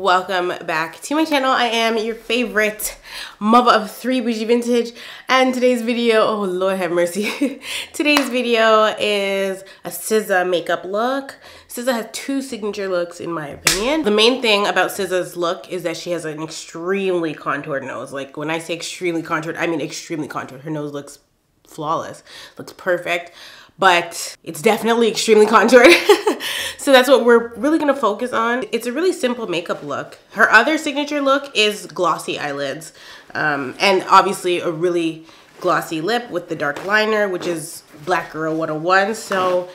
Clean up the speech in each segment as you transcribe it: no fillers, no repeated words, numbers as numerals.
welcome back to my channel. I am your favorite mother of three, bougie vintage, and today's video, oh Lord have mercy. Today's video is a SZA makeup look. SZA has two signature looks in my opinion. The main thing about SZA's look is that she has an extremely contoured nose. Like when I say extremely contoured, I mean extremely contoured. Her nose looks flawless, looks perfect, but it's definitely extremely contoured. So that's what we're really gonna focus on. It's a really simple makeup look. Her other signature look is glossy eyelids, and obviously a really glossy lip with the dark liner, which is Black Girl 101. So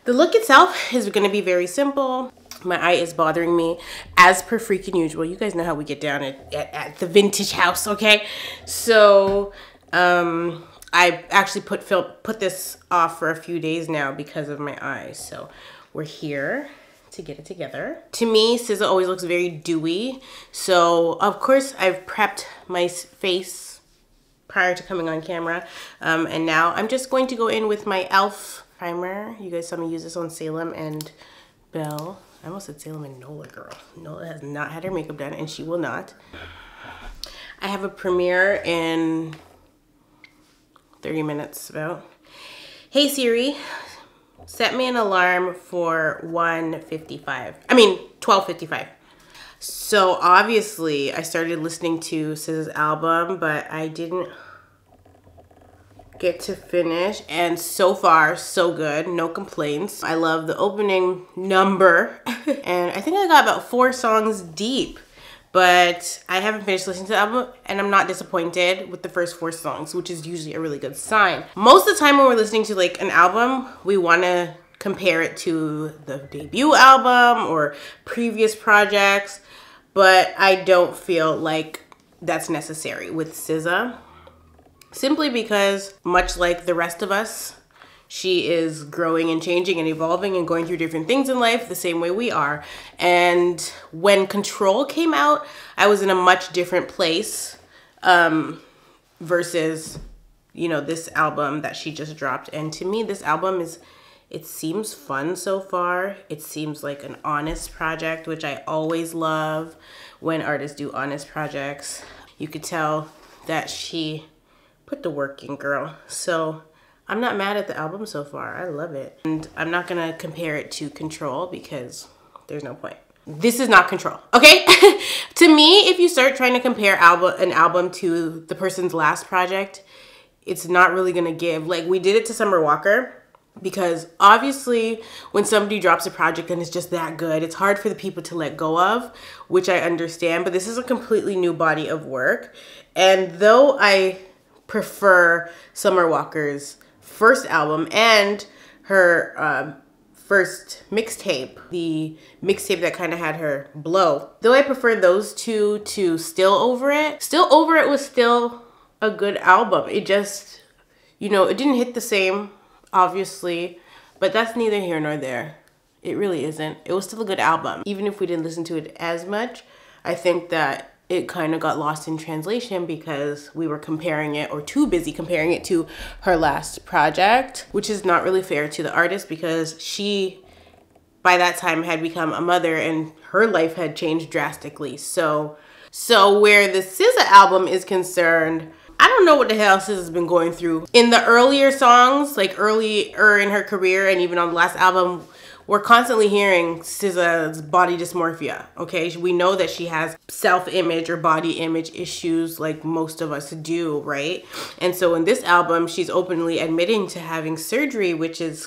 the look itself is gonna be very simple. My eye is bothering me as per freaking usual. You guys know how we get down at the vintage house, okay? So I actually put this off for a few days now because of my eyes. So we're here to get it together. To me, SZA always looks very dewy. So of course I've prepped my face prior to coming on camera. And now I'm just going to go in with my e.l.f. primer. You guys saw me use this on Salem and Belle. I almost said Salem and Nola, girl. Nola has not had her makeup done and she will not. I have a premiere in 30 minutes about. Hey Siri, set me an alarm for 12:55. So obviously I started listening to SZA's album, but I didn't get to finish, and so far so good, no complaints. I love the opening number and I think I got about 4 songs deep, but I haven't finished listening to the album and I'm not disappointed with the first 4 songs, which is usually a really good sign. Most of the time when we're listening to like an album, we want to compare it to the debut album or previous projects, but I don't feel like that's necessary with SZA. Simply because, much like the rest of us, she is growing and changing and evolving and going through different things in life the same way we are. And when Control came out, I was in a much different place versus, you know, this album that she just dropped. And to me, this album it seems fun so far. It seems like an honest project, which I always love when artists do honest projects. You could tell that she put the work in, girl. So I'm not mad at the album so far. I love it. And I'm not gonna compare it to Control because there's no point. This is not Control, okay? To me, if you start trying to compare an album to the person's last project, it's not really gonna give. Like we did it to Summer Walker because obviously when somebody drops a project and it's just that good, it's hard for the people to let go of, which I understand, but this is a completely new body of work. And though I prefer Summer Walker's first album and her first mixtape, the mixtape that kind of had her blow. Though I prefer those two to Still Over It. Still Over It was still a good album. It just, you know, it didn't hit the same, obviously, but that's neither here nor there. It really isn't. It was still a good album. Even if we didn't listen to it as much, I think that it kind of got lost in translation because we were comparing it, or too busy comparing it to her last project, which is not really fair to the artist because she, by that time, had become a mother and her life had changed drastically. So where the SZA album is concerned, I don't know what the hell SZA's been going through. In the earlier songs, like earlier in her career and even on the last album, we're constantly hearing SZA's body dysmorphia, okay? We know that she has self-image or body image issues like most of us do, right? And so in this album, she's openly admitting to having surgery, which is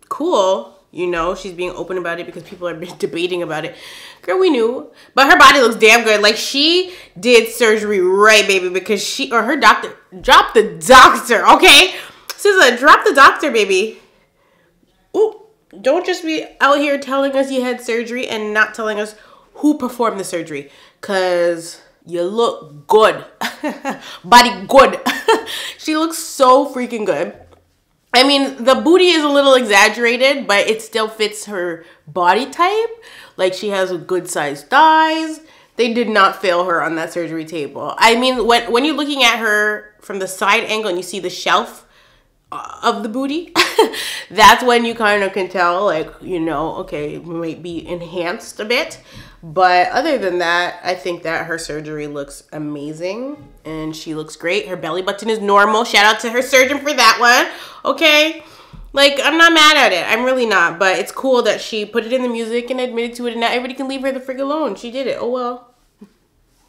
cool. You know, she's being open about it because people are debating about it. Girl, we knew. But her body looks damn good. Like she did surgery right, baby, because her doctor, drop the doctor, okay? SZA, drop the doctor, baby. Ooh. Don't just be out here telling us you had surgery and not telling us who performed the surgery, because you look good. Body good. She looks so freaking good. I mean, the booty is a little exaggerated, but it still fits her body type. Like she has good sized thighs. They did not fail her on that surgery table. I mean, when you're looking at her from the side angle and you see the shelf of the booty, that's when you kind of can tell, like, you know, okay, it might be enhanced a bit. But other than that, I think that her surgery looks amazing and she looks great. Her belly button is normal. Shout out to her surgeon for that one. Okay. Like, I'm not mad at it. I'm really not. But it's cool that she put it in the music and admitted to it and now everybody can leave her the frig alone. She did it. Oh, well.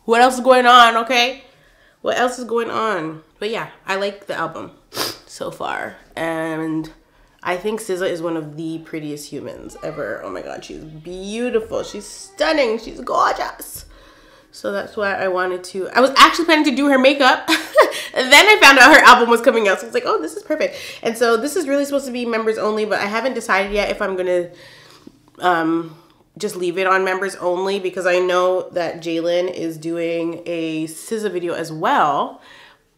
What else is going on, okay? What else is going on? But yeah, I like the album so far. And I think SZA is one of the prettiest humans ever. Oh my God, she's beautiful. She's stunning. She's gorgeous. So that's why I wanted to. I was actually planning to do her makeup. And then I found out her album was coming out. So I was like, oh, this is perfect. And so this is really supposed to be members only, but I haven't decided yet if I'm going to just leave it on members only because I know that Jalen is doing a SZA video as well.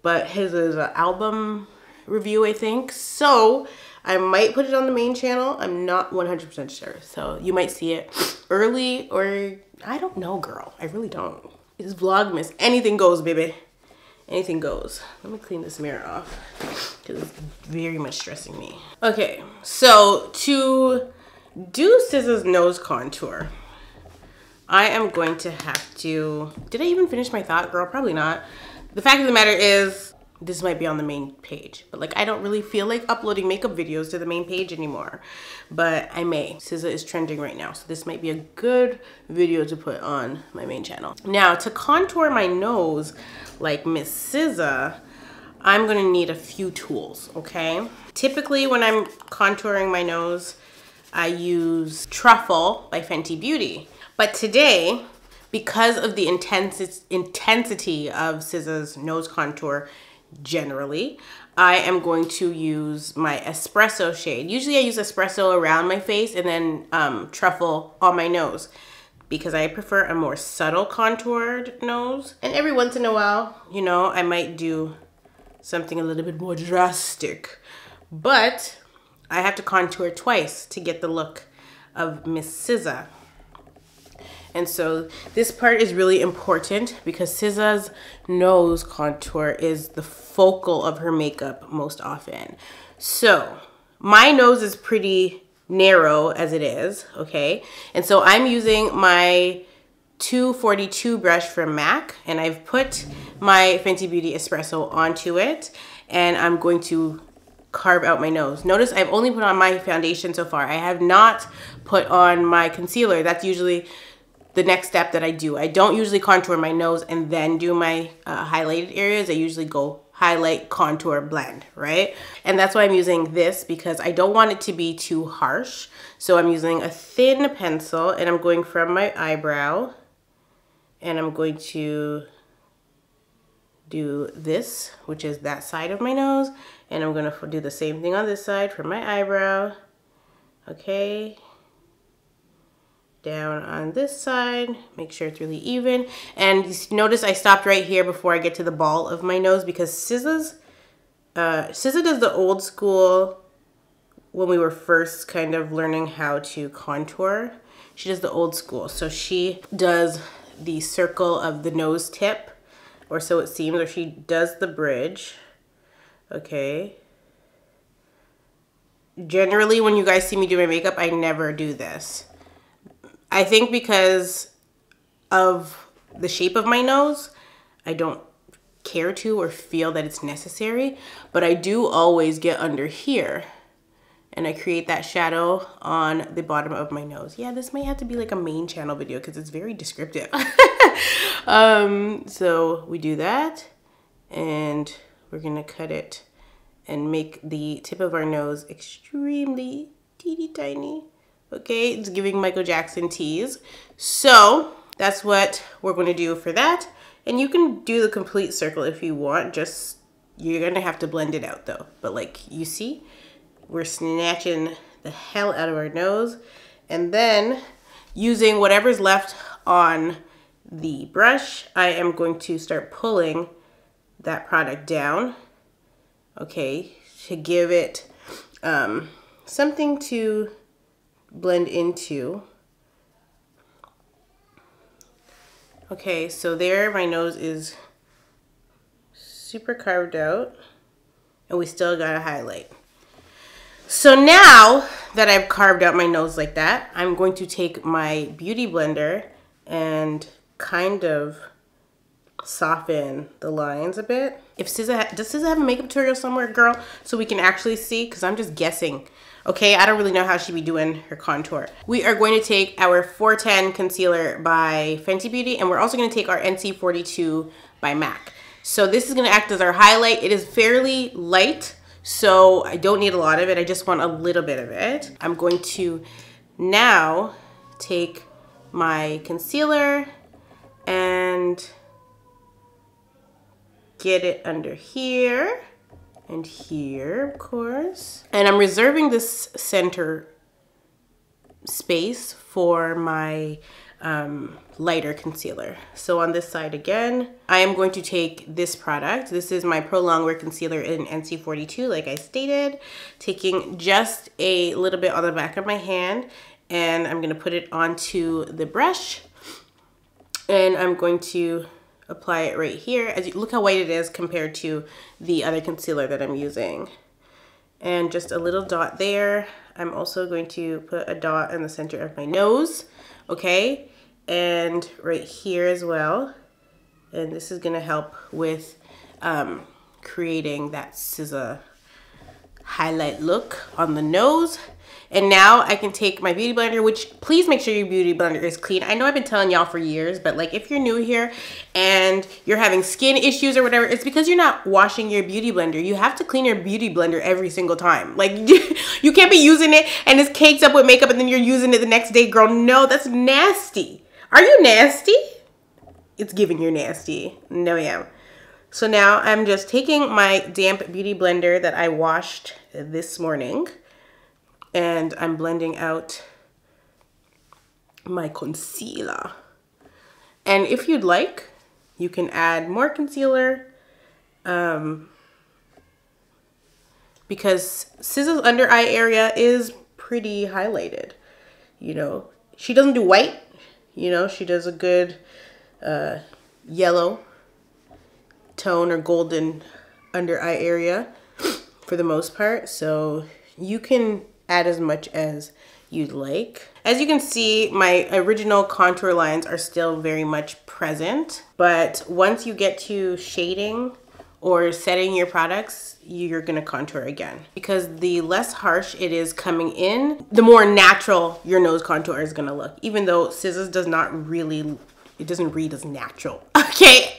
But his is an album review, I think. So I might put it on the main channel. I'm not 100% sure. So you might see it early or I don't know, girl. I really don't. It's Vlogmas. Anything goes, baby. Anything goes. Let me clean this mirror off because it's very much stressing me. Okay, so to do SZA's nose contour, I am going to have to... Did I even finish my thought, girl? Probably not. The fact of the matter is, this might be on the main page, but like I don't really feel like uploading makeup videos to the main page anymore, but I may. SZA is trending right now, so this might be a good video to put on my main channel. Now to contour my nose like Miss SZA, I'm gonna need a few tools, okay? Typically when I'm contouring my nose, I use Truffle by Fenty Beauty, but today, because of the intensity of SZA's nose contour, generally, I am going to use my espresso shade. Usually I use espresso around my face and then truffle on my nose because I prefer a more subtle contoured nose. And every once in a while, you know, I might do something a little bit more drastic. But I have to contour twice to get the look of Miss SZA. And so this part is really important because SZA's nose contour is the focal of her makeup most often. So my nose is pretty narrow as it is, okay? And so I'm using my 242 brush from MAC and I've put my Fenty Beauty Espresso onto it and I'm going to carve out my nose. Notice I've only put on my foundation so far. I have not put on my concealer. That's usually the next step that I do. I don't usually contour my nose and then do my highlighted areas. I usually go highlight, contour, blend, right? And that's why I'm using this because I don't want it to be too harsh. So I'm using a thin pencil and I'm going from my eyebrow and I'm going to do this, which is that side of my nose. And I'm gonna do the same thing on this side from my eyebrow. Okay. Down on this side, make sure it's really even. And you notice I stopped right here before I get to the ball of my nose because SZA does the old school when we were first kind of learning how to contour. She does the old school. So she does the circle of the nose tip, or so it seems, or she does the bridge, okay? Generally, when you guys see me do my makeup, I never do this. I think because of the shape of my nose, I don't care to or feel that it's necessary, but I do always get under here and I create that shadow on the bottom of my nose. Yeah, this may have to be like a main channel video because it's very descriptive. So we do that and we're gonna cut it and make the tip of our nose extremely teeny tiny. Okay, it's giving Michael Jackson tease. So that's what we're going to do for that. And you can do the complete circle if you want. Just, you're going to have to blend it out though. But like you see, we're snatching the hell out of our nose. And then using whatever's left on the brush, I am going to start pulling that product down. Okay, to give it something to blend into. Okay, so there my nose is super carved out and we still got a highlight. So now that I've carved out my nose like that, I'm going to take my beauty blender and kind of soften the lines a bit. If SZA does SZA have a makeup tutorial somewhere, girl, so we can actually see? Because I'm just guessing. Okay, I don't really know how she be doing her contour. We are going to take our 410 concealer by Fenty Beauty, and we're also going to take our NC42 by MAC. So this is going to act as our highlight. It is fairly light, so I don't need a lot of it. I just want a little bit of it. I'm going to now take my concealer and get it under here and here, of course. And I'm reserving this center space for my lighter concealer. So on this side again, I am going to take this product. This is my Pro Longwear Concealer in NC42, like I stated, taking just a little bit on the back of my hand, and I'm gonna put it onto the brush, and I'm going to apply it right here. As you look how white it is compared to the other concealer that I'm using. And just a little dot there. I'm also going to put a dot in the center of my nose, okay? And right here as well. And this is gonna help with creating that SZA highlight look on the nose. And now I can take my beauty blender, which please make sure your beauty blender is clean. I know I've been telling y'all for years, but like if you're new here and you're having skin issues or whatever, it's because you're not washing your beauty blender. You have to clean your beauty blender every single time. Like you can't be using it and it's caked up with makeup and then you're using it the next day, girl. No, that's nasty. Are you nasty? It's giving you're nasty. No, I am. So now I'm just taking my damp beauty blender that I washed this morning, and I'm blending out my concealer. And if you'd like, you can add more concealer because SZA's under eye area is pretty highlighted. You know, she doesn't do white, you know, she does a good yellow tone or golden under eye area for the most part. So you can add as much as you'd like. As you can see, my original contour lines are still very much present, but once you get to shading or setting your products, you're gonna contour again. Because the less harsh it is coming in, the more natural your nose contour is gonna look, even though SZA's does not really, it doesn't read as natural, okay?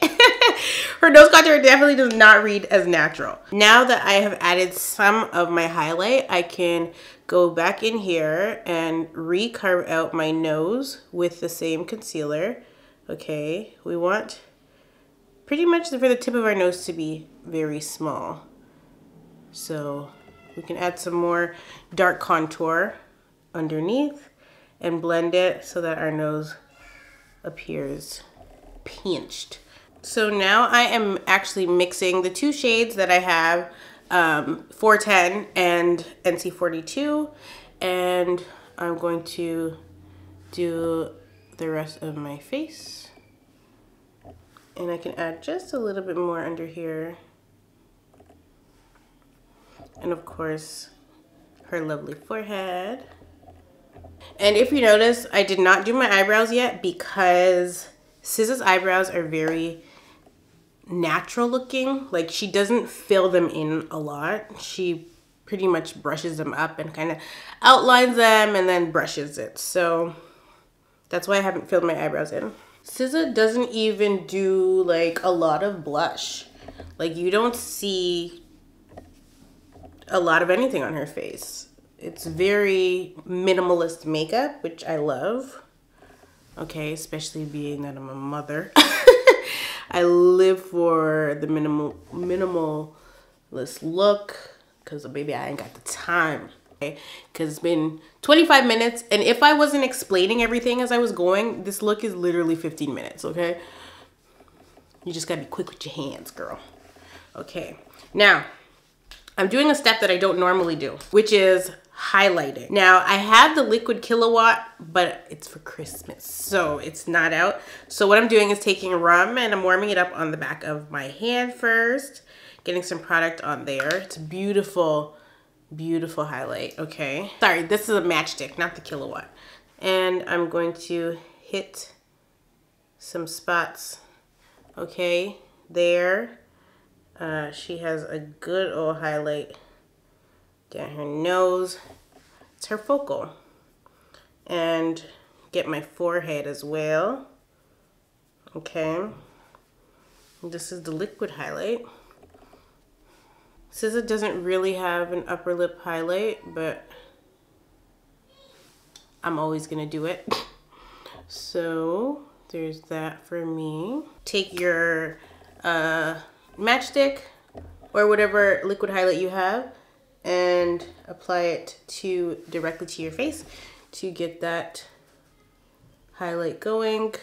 Her nose contour definitely does not read as natural. Now that I have added some of my highlight, I can go back in here and re-carve out my nose with the same concealer. Okay, we want pretty much for the tip of our nose to be very small. So we can add some more dark contour underneath and blend it so that our nose appears pinched. So now I am actually mixing the two shades that I have, 410 and NC42, and I'm going to do the rest of my face. And I can add just a little bit more under here. And of course, her lovely forehead. And if you notice, I did not do my eyebrows yet because SZA's eyebrows are very natural looking. Like she doesn't fill them in a lot. She pretty much brushes them up and kind of outlines them and then brushes it. So that's why I haven't filled my eyebrows in. SZA doesn't even do like a lot of blush. Like you don't see a lot of anything on her face. It's very minimalist makeup, which I love. Okay, especially being that I'm a mother. I live for the minimalist look because baby, I ain't got the time. Okay? Because it's been 25 minutes, and if I wasn't explaining everything as I was going, this look is literally 15 minutes, okay? You just gotta be quick with your hands, girl. Okay, now, I'm doing a step that I don't normally do, which is highlighting. Now, I have the liquid Killawatt, but it's for Christmas, so it's not out. So what I'm doing is taking rum and I'm warming it up on the back of my hand first, getting some product on there. It's beautiful, beautiful highlight, okay? Sorry, this is a matchstick, not the Killawatt. And I'm going to hit some spots, okay, there. She has a good old highlight down her nose. It's her focal. And get my forehead as well. Okay. This is the liquid highlight. SZA doesn't really have an upper lip highlight, but I'm always gonna do it. So there's that for me. Take your matchstick or whatever liquid highlight you have and apply it directly to your face to get that highlight going.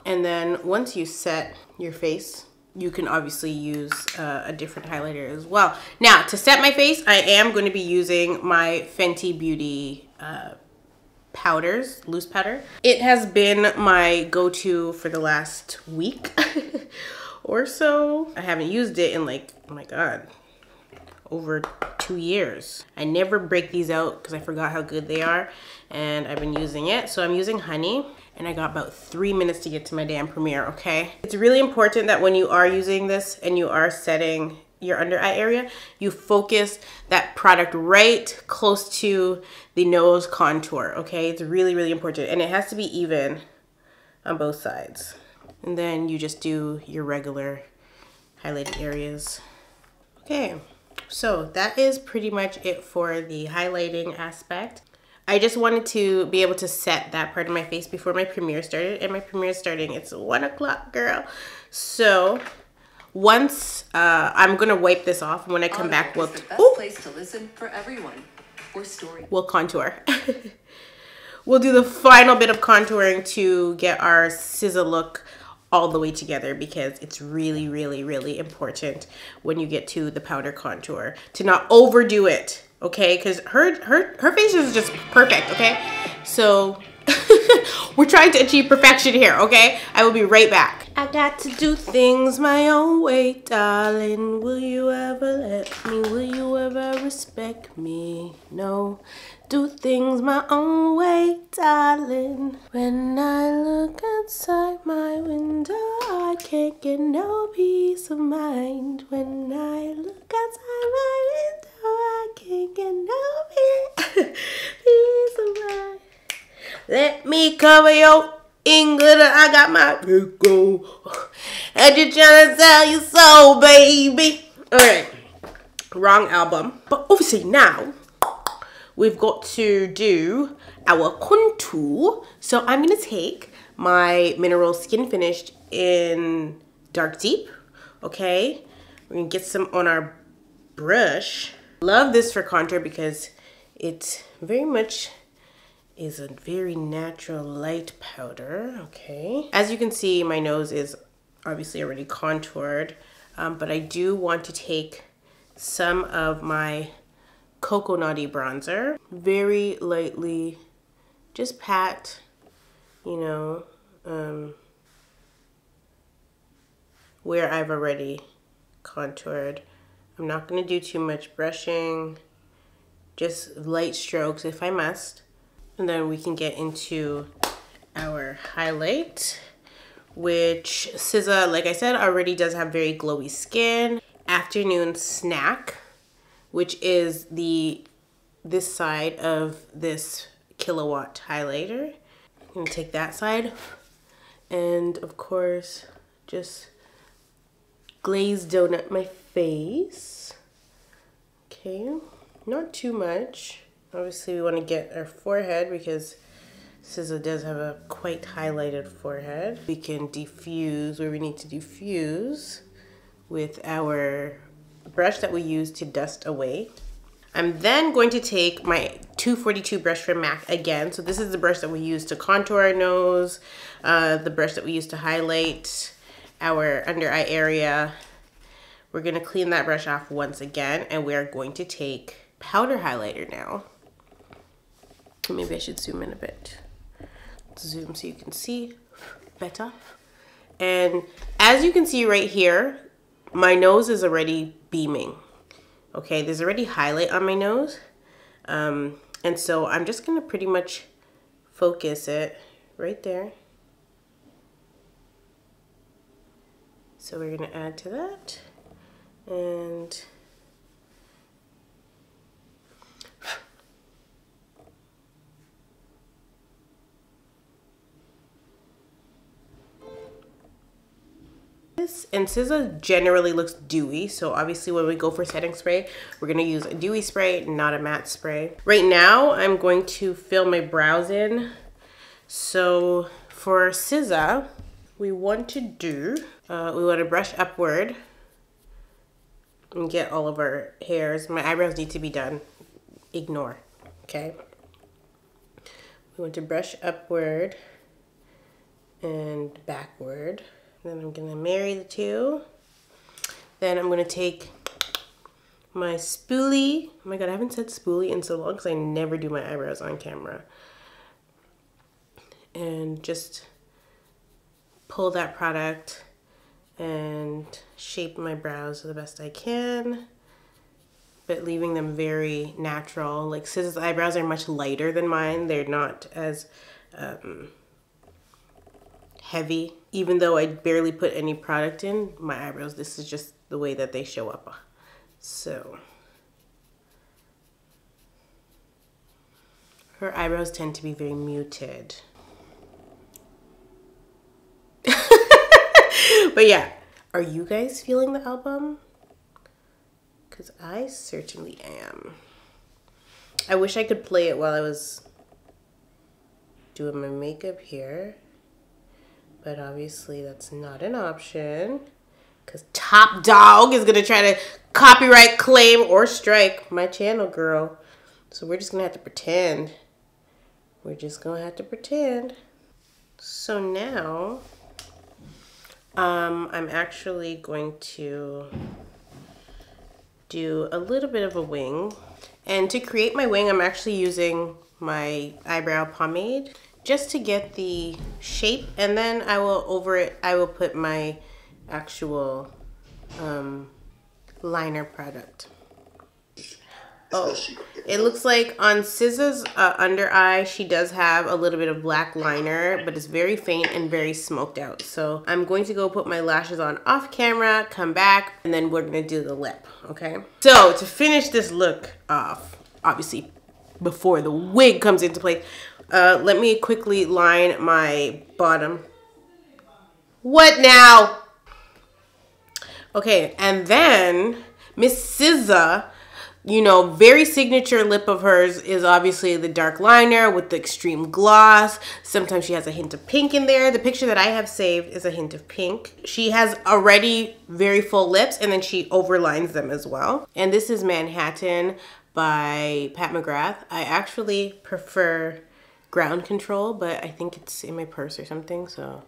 And then once you set your face, you can obviously use a different highlighter as well. Now, to set my face, I am going to be using my Fenty Beauty powders, loose powder. It has been my go-to for the last week or so. I haven't used it in like, oh my God, over 2 years. I never break these out because I forgot how good they are, and I've been using it. So I'm using honey, and I got about 3 minutes to get to my damn premiere, okay? It's really important that when you are using this and you are setting your under eye area, you focus that product right close to the nose contour, okay? It's really, really important, and it has to be even on both sides. And then you just do your regular highlighted areas. Okay, so that is pretty much it for the highlighting aspect. I just wanted to be able to set that part of my face before my premiere started, and my premiere is starting. It's 1 o'clock, girl. So once I'm gonna wipe this off, and when I come back, we'll place to listen for everyone. Or story. We'll contour. We'll do the final bit of contouring to get our SZA look all the way together, because it's really, really, really important when you get to the powder contour to not overdo it, okay? Because her face is just perfect, okay? So we're trying to achieve perfection here, okay? I will be right back. I got to do things my own way, darling. Will you ever let me? Will you ever respect me? No. Do things my own way, darling. When I look outside my window, I can't get no peace of mind. When I look outside my window, I can't get no peace of mind. Let me cover your England. I got my pickle. I'm just trying to tell you so, baby. All right, wrong album. But obviously now we've got to do our contour. So I'm gonna take my Mineral Skin Finish in Dark Deep, okay? We're gonna get some on our brush. Love this for contour because it very much is a very natural light powder, okay? As you can see, my nose is obviously already contoured, but I do want to take some of my Coconutty bronzer, very lightly, just pat, you know, where I've already contoured. I'm not gonna do too much brushing, just light strokes if I must. And then we can get into our highlight, which SZA, like I said, already does have very glowy skin. Afternoon Snack, which is this side of this kilowatt highlighter. I'm gonna take that side, and of course, just glaze donut my face. Okay, not too much. Obviously, we want to get our forehead because SZA does have a quite highlighted forehead. We can diffuse where we need to diffuse with our brush that we use to dust away. I'm then going to take my 242 brush from MAC again. So this is the brush that we use to contour our nose, the brush that we use to highlight our under eye area. We're gonna clean that brush off once again, and we're going to take powder highlighter now. Maybe I should zoom in a bit. Zoom so you can see better. And as you can see right here, my nose is already beaming. Okay, there's already highlight on my nose. And so I'm just gonna pretty much focus it right there. So we're gonna add to that. And and SZA generally looks dewy, so obviously when we go for setting spray, we're gonna use a dewy spray, not a matte spray. Right now, I'm going to fill my brows in. So for SZA, we want to brush upward and get all of our hairs. My eyebrows need to be done. Ignore, okay? We want to brush upward and backward. Then I'm gonna marry the two. Then I'm gonna take my spoolie. Oh my God, I haven't said spoolie in so long because I never do my eyebrows on camera. And just pull that product and shape my brows the best I can, but leaving them very natural. Like SZA's eyebrows are much lighter than mine. They're not as heavy. Even though I barely put any product in my eyebrows, this is just the way that they show up. So her eyebrows tend to be very muted. But yeah, are you guys feeling the album? Because I certainly am. I wish I could play it while I was doing my makeup here. But obviously that's not an option because Top Dog is gonna try to copyright claim or strike my channel, girl. So we're just gonna have to pretend. We're just gonna have to pretend. So now, I'm actually going to do a little bit of a wing. And to create my wing, I'm actually using my eyebrow pomade just to get the shape, and then I will put my actual liner product. Oh, it looks like on SZA's under eye, she does have a little bit of black liner, but it's very faint and very smoked out. So I'm going to go put my lashes on off camera, come back, and then we're gonna do the lip, okay? So to finish this look off, obviously before the wig comes into place, let me quickly line my bottom. What now? Okay, and then Miss SZA, you know, very signature lip of hers is obviously the dark liner with the extreme gloss. Sometimes she has a hint of pink in there. The picture that I have saved is a hint of pink. She has already very full lips, and then she overlines them as well. And this is Manhattan by Pat McGrath. I actually prefer Ground Control, but I think it's in my purse or something, so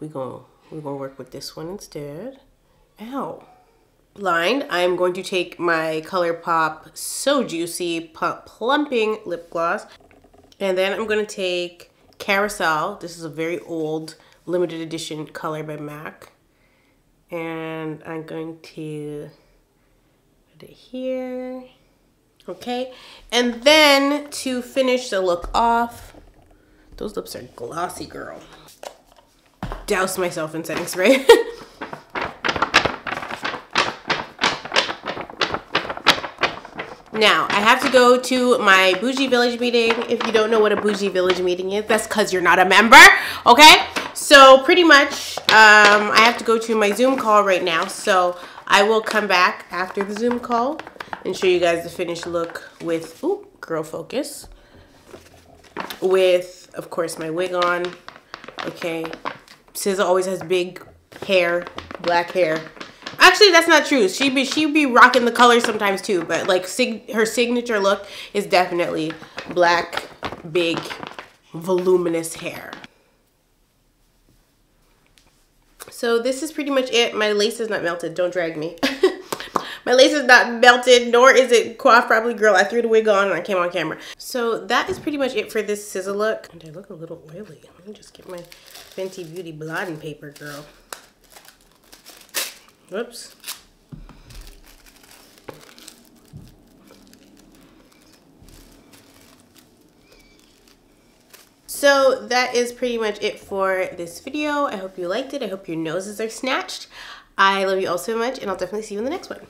we're gonna work with this one instead. Ow. Lined, I'm going to take my ColourPop So Juicy Plumping Lip Gloss, and then I'm going to take Carousel. This is a very old limited edition color by MAC, and I'm going to put it here. Okay, and then to finish the look off, those lips are glossy, girl. Douse myself in setting spray. Now, I have to go to my Bougie Village meeting. If you don't know what a Bougie Village meeting is, that's because you're not a member, okay? So pretty much, I have to go to my Zoom call right now. So I will come back after the Zoom call and show you guys the finished look with, ooh, girl focus. With, of course, my wig on, okay? SZA always has big hair, black hair. Actually, that's not true. She be rocking the colors sometimes too, but like her signature look is definitely black, big, voluminous hair. So this is pretty much it. My lace is not melted. Don't drag me. My lace is not melted, nor is it coiffed properly. Girl, I threw the wig on and I came on camera. So that is pretty much it for this SZA look. And I look a little oily. Let me just get my Fenty Beauty blotting paper, girl. Whoops. So that is pretty much it for this video. I hope you liked it. I hope your noses are snatched. I love you all so much, and I'll definitely see you in the next one.